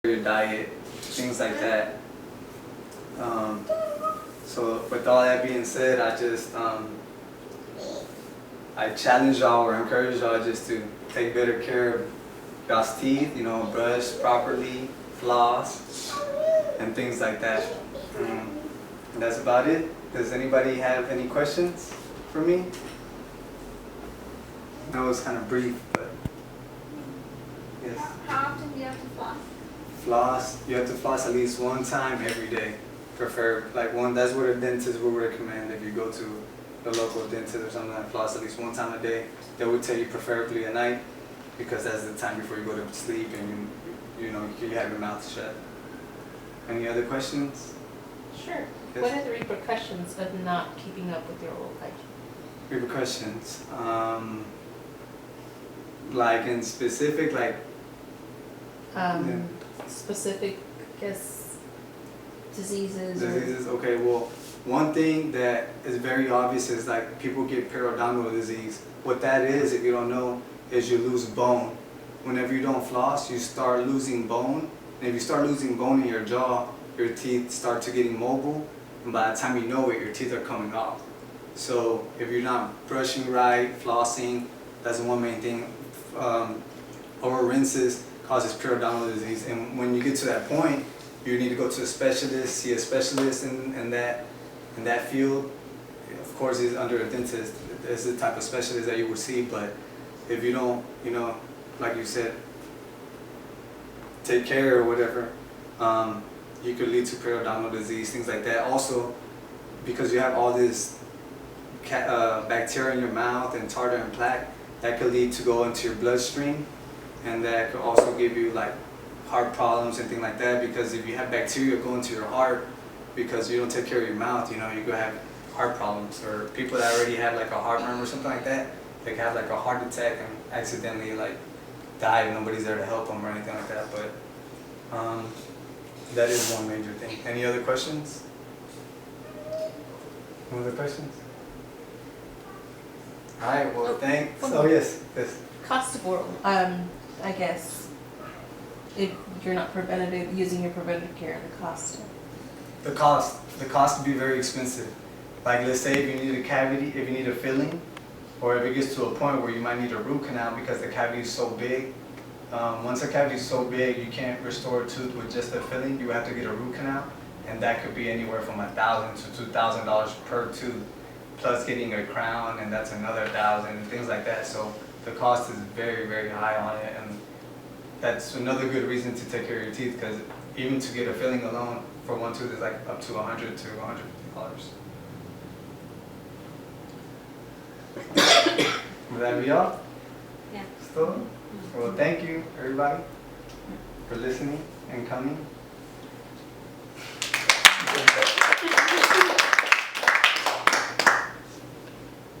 your diet, things like that. So with all that being said, I challenge y'all or encourage y'all just to take better care of y'all's teeth, brush properly, floss, and things like that. And that's about it. Does anybody have any questions for me? I know it's kind of brief, but yes. How often do you have to floss? Floss, you have to floss at least one time every day. Prefer like one, that's what a dentist would recommend if you go to the local dentist or something like floss at least one time a day. They would tell you preferably at night because that's the time before you go to sleep and you have your mouth shut. Any other questions? Sure. Yes. What are the repercussions of not keeping up with your oral hygiene? Repercussions, like in specific, like Specific, I guess, diseases. diseases. Okay, well, one thing that is very obvious is like people get periodontal disease. What that is, if you don't know, is you lose bone. Whenever you don't floss, you start losing bone. And if you start losing bone in your jaw, your teeth start to getting mobile. And by the time you know it, your teeth are coming off. So if you're not brushing right, flossing, that's the one main thing. Oral rinses causes periodontal disease. And when you get to that point, you need to go to a specialist, see a specialist in that field. Of course, he's under a dentist. It's the type of specialist that you would see. But if you don't, like you said, take care or whatever, you could lead to periodontal disease, things like that. Also, because you have all this bacteria in your mouth and tartar and plaque, that could lead to go into your bloodstream, and that could also give you like heart problems and things like that. Because if you have bacteria go into your heart because you don't take care of your mouth, you could have heart problems. Or people that already have like a heartburn or something like that, they can have like a heart attack and accidentally like die and nobody's there to help them or anything like that. But that is one major thing. Any other questions? Any other questions? All right, well, thanks. Oh, yes. Cost of oral, I guess, if you're not using your preventative care, the cost. The cost would be very expensive. Like, let's say if you need a cavity, if you need a filling, or if it gets to a point where you might need a root canal because the cavity is so big. Once a cavity is so big, you can't restore a tooth with just a filling. You have to get a root canal, and that could be anywhere from $1,000 to $2,000 per tooth, plus getting a crown, and that's another $1,000, and things like that. So the cost is very, very high on it, and that's another good reason to take care of your teeth, because even to get a filling alone for one tooth is like up to $100 to $150. Would that be all? Yeah. Still? Well, thank you, everybody, for listening and coming.